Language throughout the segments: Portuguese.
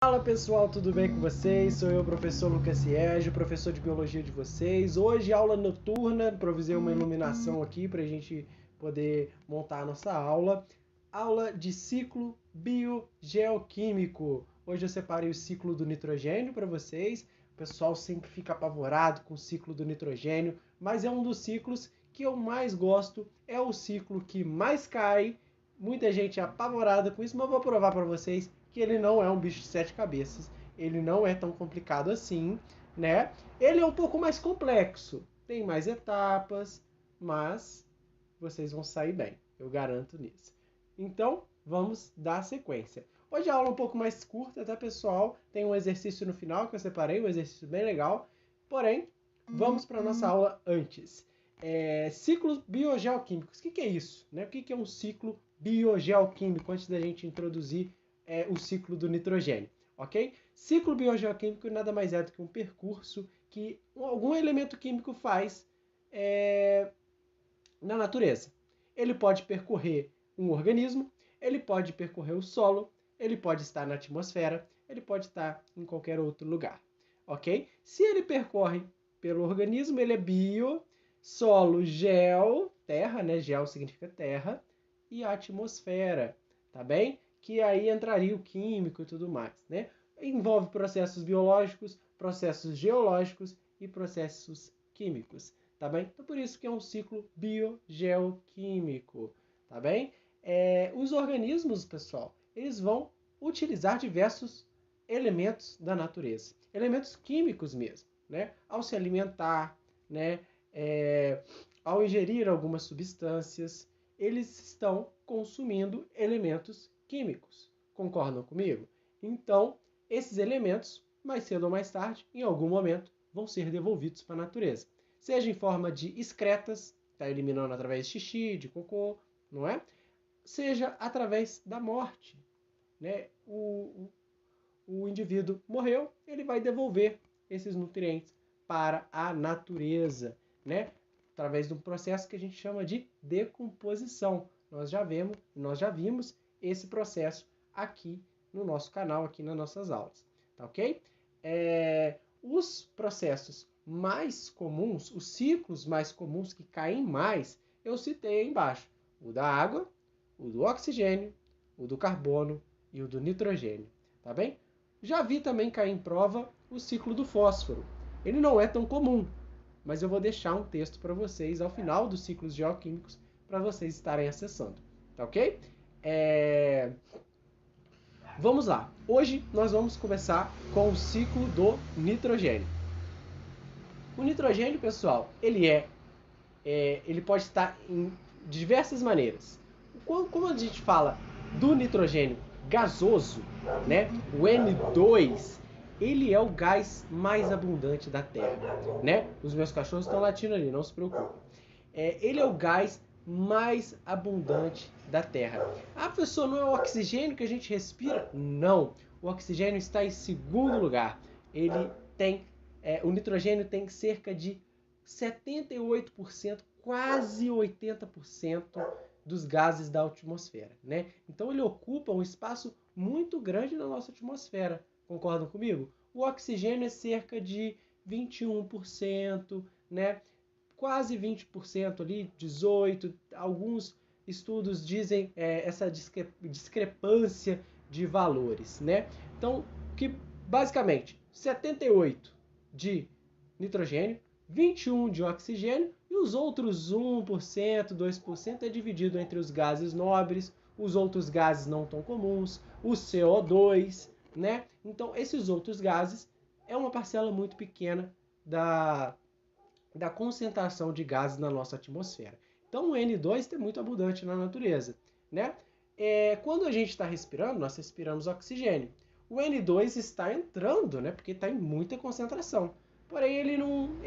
Fala pessoal, tudo bem com vocês? Sou eu, professor Lucas Siege, professor de biologia de vocês. Hoje aula noturna, improvisei uma iluminação aqui para a gente poder montar a nossa aula. Aula de ciclo biogeoquímico. Hoje eu separei o ciclo do nitrogênio para vocês. O pessoal sempre fica apavorado com o ciclo do nitrogênio, mas é um dos ciclos que eu mais gosto, é o ciclo que mais cai. Muita gente é apavorada com isso, mas eu vou provar para vocês que ele não é um bicho de sete cabeças, ele não é tão complicado assim, né? Ele é um pouco mais complexo, tem mais etapas, mas vocês vão sair bem, eu garanto nisso. Então, vamos dar sequência. Hoje a aula é um pouco mais curta, tá, pessoal? Tem um exercício no final que eu separei, um exercício bem legal. Porém, vamos para a nossa aula antes. Ciclos biogeoquímicos. O que é isso? Né? O que é um ciclo biogeoquímico? Antes da gente introduzir o ciclo do nitrogênio, ok? Ciclo biogeoquímico nada mais é do que um percurso que algum elemento químico faz na natureza. Ele pode percorrer um organismo, ele pode percorrer o solo, ele pode estar na atmosfera, ele pode estar em qualquer outro lugar, ok? Se ele percorre pelo organismo, ele é bio, solo, gel, terra, né? Gel significa terra, e atmosfera, tá bem? Que aí entraria o químico e tudo mais, né? Envolve processos biológicos, processos geológicos e processos químicos, tá bem? Então por isso que é um ciclo biogeoquímico, tá bem? Os organismos, pessoal, eles vão utilizar diversos elementos da natureza, elementos químicos mesmo, né? Ao se alimentar, né? Ao ingerir algumas substâncias, eles estão consumindo elementos químicos. Concordam comigo? Então, esses elementos, mais cedo ou mais tarde, em algum momento, vão ser devolvidos para a natureza. Seja em forma de excretas, está eliminando através de xixi, de cocô, não é? Seja através da morte, né? O indivíduo morreu, ele vai devolver esses nutrientes para a natureza, né? Através de um processo que a gente chama de decomposição. Nós já vimos esse processo aqui no nosso canal, aqui nas nossas aulas, tá ok? Os processos mais comuns, os ciclos mais comuns que caem mais, eu citei aí embaixo. O da água, o do oxigênio, o do carbono e o do nitrogênio, tá bem? Já vi também cair em prova o ciclo do fósforo. Ele não é tão comum, mas eu vou deixar um texto para vocês ao final dos ciclos geoquímicos para vocês estarem acessando, tá ok? Vamos lá. Hoje nós vamos começar com o ciclo do nitrogênio. O nitrogênio, pessoal, ele pode estar em diversas maneiras. Como a gente fala do nitrogênio gasoso, né? O N2, ele é o gás mais abundante da Terra, né? Os meus cachorros estão latindo ali, não se preocupe. Ele é o gás mais abundante da Terra. Ah, professor, não é o oxigênio que a gente respira? Não. O oxigênio está em segundo lugar. O nitrogênio tem cerca de 78%, quase 80% dos gases da atmosfera, né? Então ele ocupa um espaço muito grande na nossa atmosfera. Concordam comigo? O oxigênio é cerca de 21%, né? Quase 20% ali, 18%. Alguns estudos dizem essa discrepância de valores, né? Então, que basicamente 78% de nitrogênio, 21% de oxigênio e os outros 1%, 2% é dividido entre os gases nobres, os outros gases não tão comuns, o CO2, né? Então, esses outros gases é uma parcela muito pequena da concentração de gases na nossa atmosfera. Então, o N2 é muito abundante na natureza, né? Quando a gente está respirando, nós respiramos oxigênio. O N2 está entrando, né? Porque está em muita concentração. Porém, ele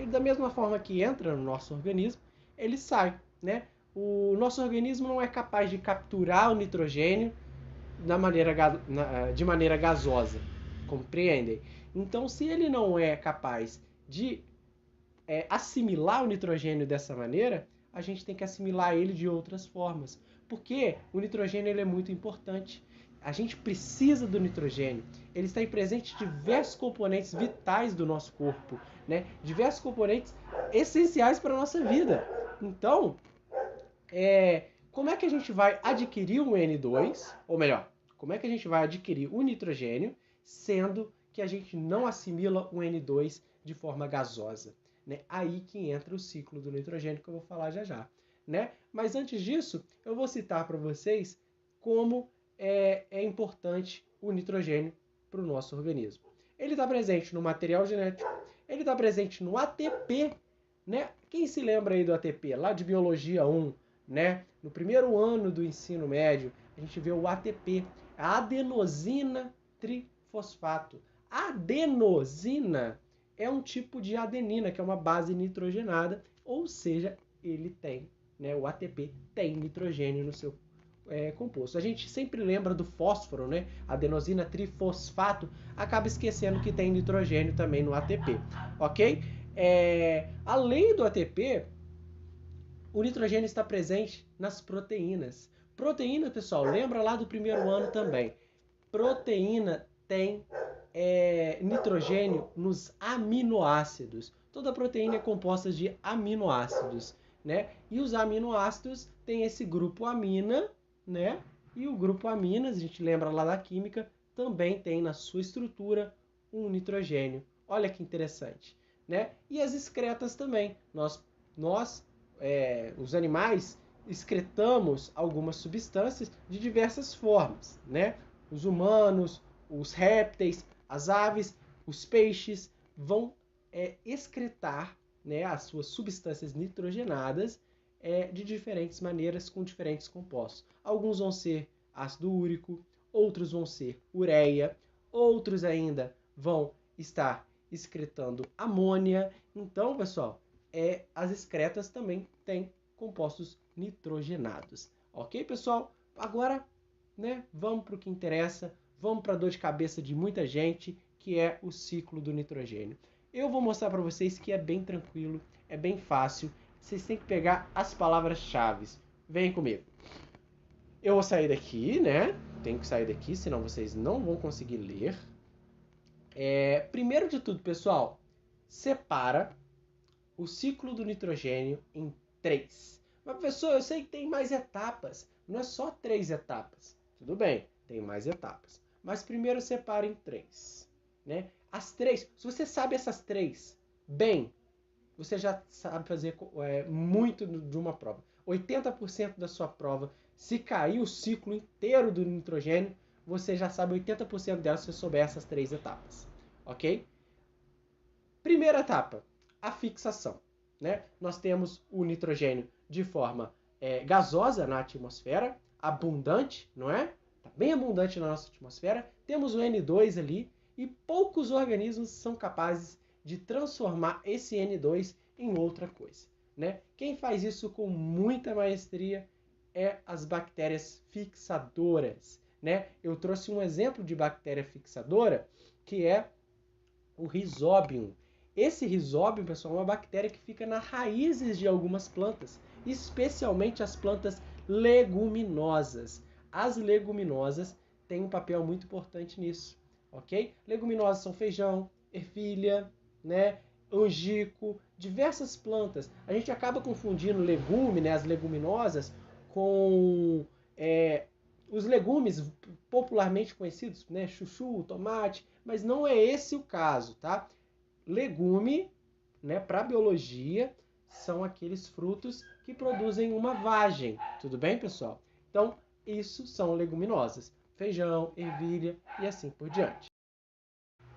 da mesma forma que entra no nosso organismo, ele sai, né? O nosso organismo não é capaz de capturar o nitrogênio de maneira gasosa, compreendem? Então, se ele não é capaz de assimilar o nitrogênio dessa maneira, a gente tem que assimilar ele de outras formas. Porque o nitrogênio ele é muito importante. A gente precisa do nitrogênio. Ele está presente em diversos componentes vitais do nosso corpo, né? Diversos componentes essenciais para a nossa vida. Então, como é que a gente vai adquirir um N2? Ou melhor, como é que a gente vai adquirir o nitrogênio, sendo que a gente não assimila o N2 de forma gasosa? Né? Aí que entra o ciclo do nitrogênio, que eu vou falar já já. Né? Mas antes disso, eu vou citar para vocês como é importante o nitrogênio para o nosso organismo. Ele está presente no material genético, ele está presente no ATP, né? Quem se lembra aí do ATP? Lá de Biologia 1, né? No primeiro ano do ensino médio, a gente vê o ATP, a adenosina trifosfato. A adenosina é um tipo de adenina, que é uma base nitrogenada, ou seja, ele tem, né? O ATP tem nitrogênio no seu composto. A gente sempre lembra do fósforo, né? Adenosina trifosfato, acaba esquecendo que tem nitrogênio também no ATP, ok? Além do ATP, o nitrogênio está presente nas proteínas. Proteína, pessoal, lembra lá do primeiro ano também. Proteína tem nitrogênio nos aminoácidos. Toda proteína é composta de aminoácidos, né? E os aminoácidos têm esse grupo amina, né? E o grupo aminas, a gente lembra lá da química, também tem na sua estrutura um nitrogênio. Olha que interessante, né? E as excretas também. Os animais, excretamos algumas substâncias de diversas formas, né? Os humanos, os répteis, as aves, os peixes vão excretar, né, as suas substâncias nitrogenadas de diferentes maneiras, com diferentes compostos. Alguns vão ser ácido úrico, outros vão ser ureia, outros ainda vão estar excretando amônia. Então, pessoal, as excretas também têm compostos nitrogenados. Ok, pessoal? Agora, né, vamos para o que interessa, vamos para a dor de cabeça de muita gente, que é o ciclo do nitrogênio. Eu vou mostrar para vocês que é bem tranquilo, é bem fácil. Vocês têm que pegar as palavras-chave. Vem comigo. Eu vou sair daqui, né? Tenho que sair daqui, senão vocês não vão conseguir ler. Primeiro de tudo, pessoal, separa o ciclo do nitrogênio em 3. Mas, professor, eu sei que tem mais etapas. Não é só 3 etapas. Tudo bem, tem mais etapas. Mas primeiro separa em 3. Né? As 3, se você sabe essas 3 bem, você já sabe fazer muito de uma prova. 80% da sua prova, se cair o ciclo inteiro do nitrogênio, você já sabe 80% dela se você souber essas 3 etapas. Ok? Primeira etapa, a fixação. Né? Nós temos o nitrogênio de forma gasosa na atmosfera, abundante, não é? Está bem abundante na nossa atmosfera. Temos o N2 ali e poucos organismos são capazes de transformar esse N2 em outra coisa. Né? Quem faz isso com muita maestria é as bactérias fixadoras. Né? Eu trouxe um exemplo de bactéria fixadora que é o Rhizobium. Esse Rhizobium, pessoal, é uma bactéria que fica nas raízes de algumas plantas, especialmente as plantas leguminosas. As leguminosas têm um papel muito importante nisso, ok? Leguminosas são feijão, ervilha, né, angico, diversas plantas. A gente acaba confundindo legume, né, as leguminosas, com os legumes popularmente conhecidos, né, chuchu, tomate, mas não é esse o caso, tá? Legume, né, para a biologia, são aqueles frutos que produzem uma vagem. Tudo bem, pessoal? Então, isso são leguminosas. Feijão, ervilha e assim por diante.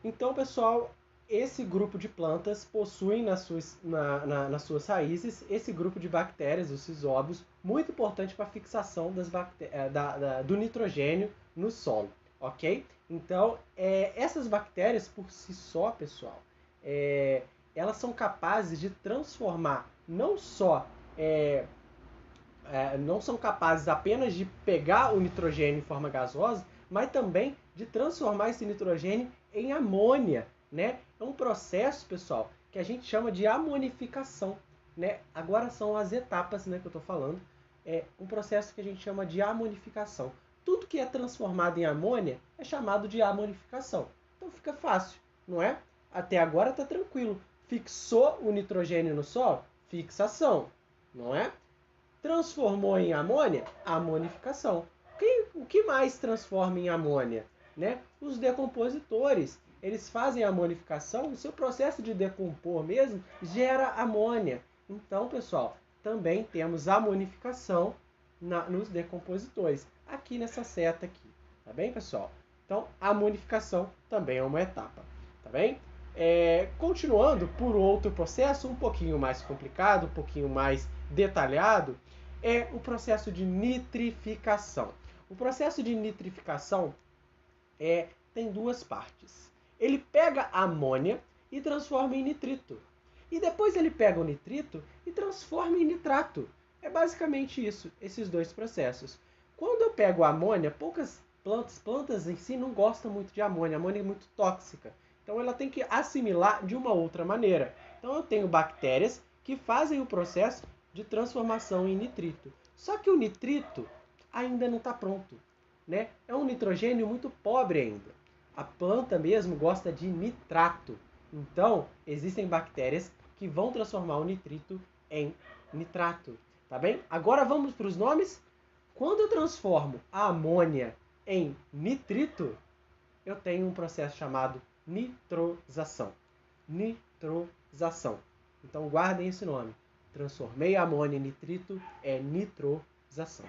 Então, pessoal, esse grupo de plantas possui nas suas raízes esse grupo de bactérias, os rizóbios, muito importante para a fixação do nitrogênio no solo, ok? Então, essas bactérias por si só, pessoal, elas são capazes de transformar não são capazes apenas de pegar o nitrogênio em forma gasosa, mas também de transformar esse nitrogênio em amônia, né? É um processo, pessoal, que a gente chama de amonificação, né? Agora são as etapas, né, que eu estou falando. É um processo que a gente chama de amonificação. tudo que é transformado em amônia é chamado de amonificação. Então fica fácil, não é? Até agora está tranquilo. Fixou o nitrogênio no solo? Fixação, não é? Transformou em amônia? Amonificação. O que mais transforma em amônia? Né? Os decompositores. Eles fazem a amonificação, o seu processo de decompor mesmo gera amônia. Então, pessoal, também temos amonificação nos decompositores, aqui nessa seta aqui. Tá bem, pessoal? Então, a amonificação também é uma etapa. Tá bem? Continuando por outro processo, um pouquinho mais complicado, um pouquinho mais detalhado, é o processo de nitrificação. O processo de nitrificação tem duas partes. Ele pega a amônia e transforma em nitrito. E depois ele pega o nitrito e transforma em nitrato. É basicamente isso, esses dois processos. Quando eu pego a amônia, poucas plantas em si não gostam muito de amônia. A amônia é muito tóxica. Então ela tem que assimilar de uma outra maneira. Então eu tenho bactérias que fazem o processo de transformação em nitrito. Só que o nitrito ainda não está pronto, né? É um nitrogênio muito pobre ainda. A planta mesmo gosta de nitrato. Então, existem bactérias que vão transformar o nitrito em nitrato. Tá bem? Agora vamos para os nomes. Quando eu transformo a amônia em nitrito, eu tenho um processo chamado nitrosação. Nitrosação. Então, guardem esse nome. Transformei a amônia em nitrito, é nitrosação.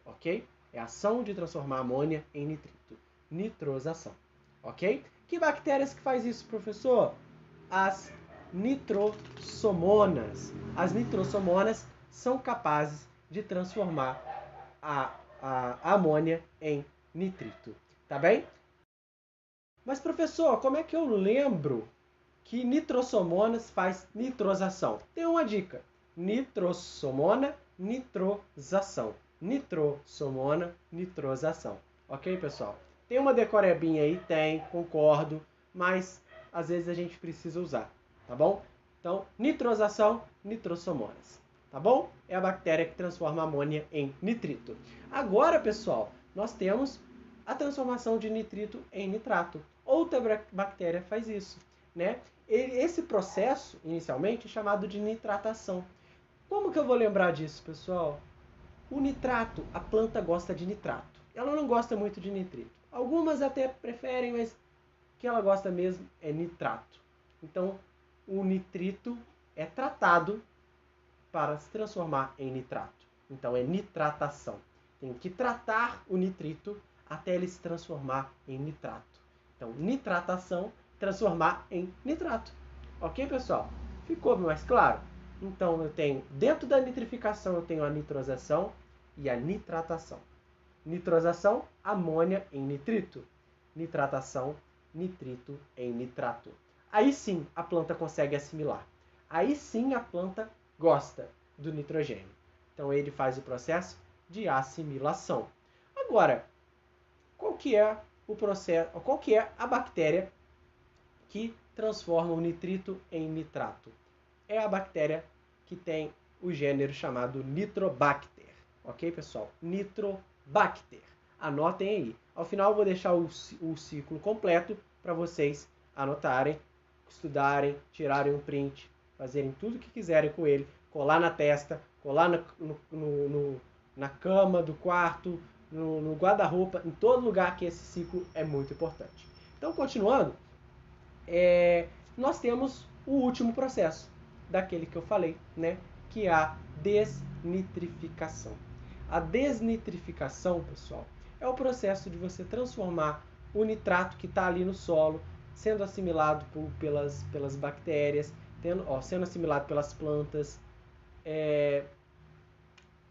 Ok? É a ação de transformar a amônia em nitrito. Nitrosação. Ok? Que bactérias que faz isso, professor? As nitrossomonas. As nitrossomonas são capazes de transformar a amônia em nitrito. Tá bem? Mas, professor, como é que eu lembro que nitrossomonas faz nitrosação? Tem uma dica. Nitrossomona, nitrosação. Nitrossomona, nitrosação. Ok, pessoal? Tem uma decorebinha aí? Tem, concordo, mas às vezes a gente precisa usar, tá bom? Então, nitrosação, nitrossomonas, tá bom? É a bactéria que transforma a amônia em nitrito. Agora, pessoal, nós temos a transformação de nitrito em nitrato. Outra bactéria faz isso, né? Esse processo, inicialmente, é chamado de nitratação. Como que eu vou lembrar disso, pessoal? O nitrato, a planta gosta de nitrato. Ela não gosta muito de nitrito. Algumas até preferem, mas o que ela gosta mesmo é nitrato. Então, o nitrito é tratado para se transformar em nitrato. Então, é nitratação. Tem que tratar o nitrito até ele se transformar em nitrato. Então, nitratação, transformar em nitrato. Ok, pessoal? Ficou mais claro? Então, eu tenho, dentro da nitrificação, eu tenho a nitrosação e a nitratação. Nitrosação, amônia em nitrito. Nitratação, nitrito em nitrato. Aí sim a planta consegue assimilar. Aí sim a planta gosta do nitrogênio. Então ele faz o processo de assimilação. Agora, qual que é o processo, qual que é a bactéria que transforma o nitrito em nitrato? É a bactéria que tem o gênero chamado Nitrobacter. Ok, pessoal? Nitrobacter. Anotem aí. Ao final eu vou deixar o ciclo completo para vocês anotarem, estudarem, tirarem um print, fazerem tudo o que quiserem com ele, colar na testa, colar na cama do quarto, no guarda-roupa, em todo lugar que esse ciclo é muito importante. Então, continuando, nós temos o último processo, daquele que eu falei, né? Que é a desnitrificação. A desnitrificação, pessoal, é o processo de você transformar o nitrato que está ali no solo, sendo assimilado pelas bactérias, sendo assimilado pelas plantas,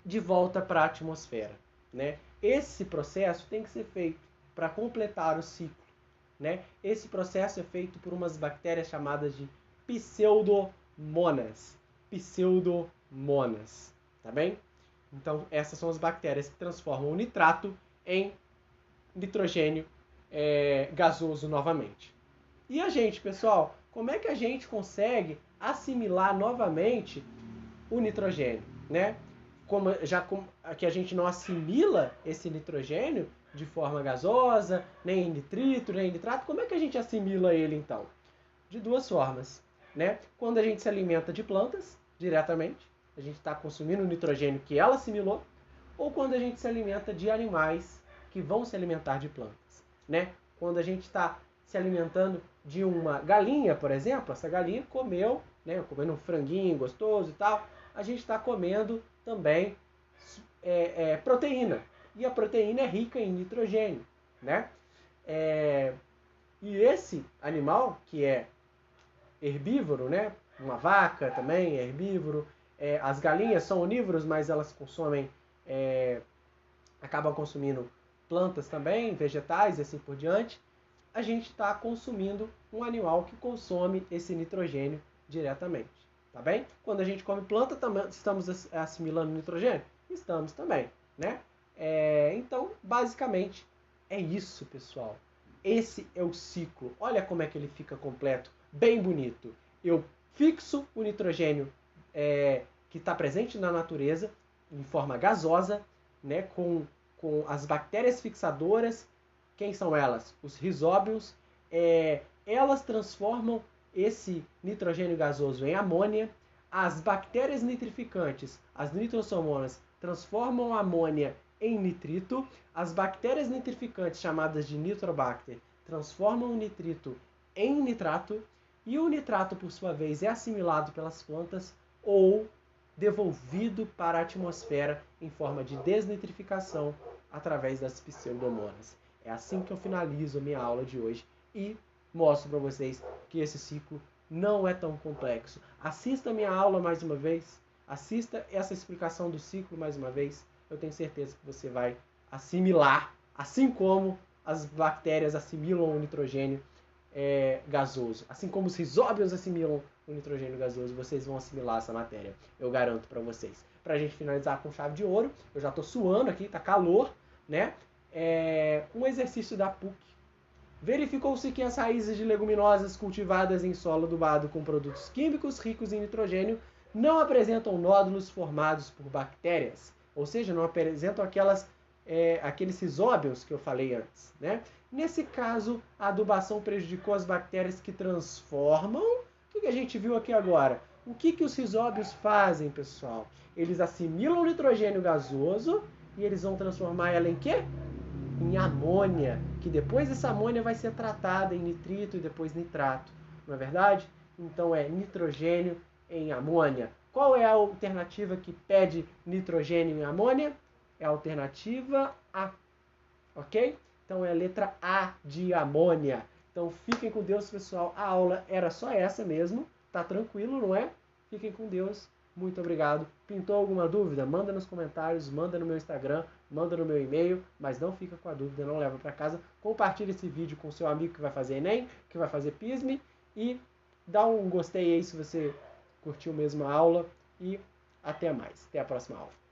de volta para a atmosfera, né? Esse processo tem que ser feito para completar o ciclo, né? Esse processo é feito por umas bactérias chamadas de pseudomonas. Pseudomonas, tá bem? Então, essas são as bactérias que transformam o nitrato em nitrogênio gasoso novamente. E a gente, pessoal, como é que a gente consegue assimilar novamente o nitrogênio, né? Como que a gente não assimila esse nitrogênio de forma gasosa, nem em nitrito, nem em nitrato. Como é que a gente assimila ele então? De duas formas, né? Quando a gente se alimenta de plantas diretamente, a gente está consumindo o nitrogênio que ela assimilou, ou quando a gente se alimenta de animais que vão se alimentar de plantas, né? Quando a gente está se alimentando de uma galinha, por exemplo, essa galinha comeu, né? Comendo um franguinho gostoso e tal, a gente está comendo também proteína. E a proteína é rica em nitrogênio, né? E esse animal, que é herbívoro, né? Uma vaca também é herbívoro. As galinhas são onívoros, mas elas consomem, acabam consumindo plantas também, vegetais e assim por diante. A gente está consumindo um animal que consome esse nitrogênio diretamente, tá bem? Quando a gente come planta, também estamos assimilando nitrogênio? Estamos também, né? Então, basicamente, é isso, pessoal. Esse é o ciclo. Olha como é que ele fica completo, bem bonito. Eu fixo o nitrogênio que está presente na natureza em forma gasosa, né, com as bactérias fixadoras. Quem são elas? Os rizóbios. Elas transformam esse nitrogênio gasoso em amônia. As bactérias nitrificantes, as nitrossomonas, transformam a amônia em nitrito. As bactérias nitrificantes, chamadas de nitrobacter, transformam o nitrito em nitrato. E o nitrato, por sua vez, é assimilado pelas plantas ou devolvido para a atmosfera em forma de desnitrificação através das pseudomonas. É assim que eu finalizo a minha aula de hoje e mostro para vocês que esse ciclo não é tão complexo. Assista a minha aula mais uma vez, assista essa explicação do ciclo mais uma vez. Eu tenho certeza que você vai assimilar, assim como as bactérias assimilam o nitrogênio gasoso. Assim como os rizóbios assimilam o nitrogênio gasoso, vocês vão assimilar essa matéria. Eu garanto para vocês. Para a gente finalizar com chave de ouro, eu já estou suando aqui, tá calor, né? Um exercício da PUC. Verificou-se que as raízes de leguminosas cultivadas em solo adubado com produtos químicos ricos em nitrogênio não apresentam nódulos formados por bactérias, ou seja, não apresentam aqueles rizóbios que eu falei antes, né? Nesse caso, a adubação prejudicou as bactérias que transformam. O que a gente viu aqui agora? O que os rizóbios fazem, pessoal? Eles assimilam o nitrogênio gasoso e eles vão transformar ela em quê? Em amônia, que depois essa amônia vai ser tratada em nitrito e depois nitrato, não é verdade? Então é nitrogênio em amônia. Qual é a alternativa que pede nitrogênio em amônia? É a alternativa A, ok? Então é a letra A de amônia. Então fiquem com Deus, pessoal. A aula era só essa mesmo. Tá tranquilo, não é? Fiquem com Deus. Muito obrigado. Pintou alguma dúvida? Manda nos comentários, manda no meu Instagram, manda no meu e-mail, mas não fica com a dúvida, não leva para casa. Compartilhe esse vídeo com seu amigo que vai fazer Enem, que vai fazer PISME e dá um gostei aí se você curtiu mesmo a aula e até mais. Até a próxima aula.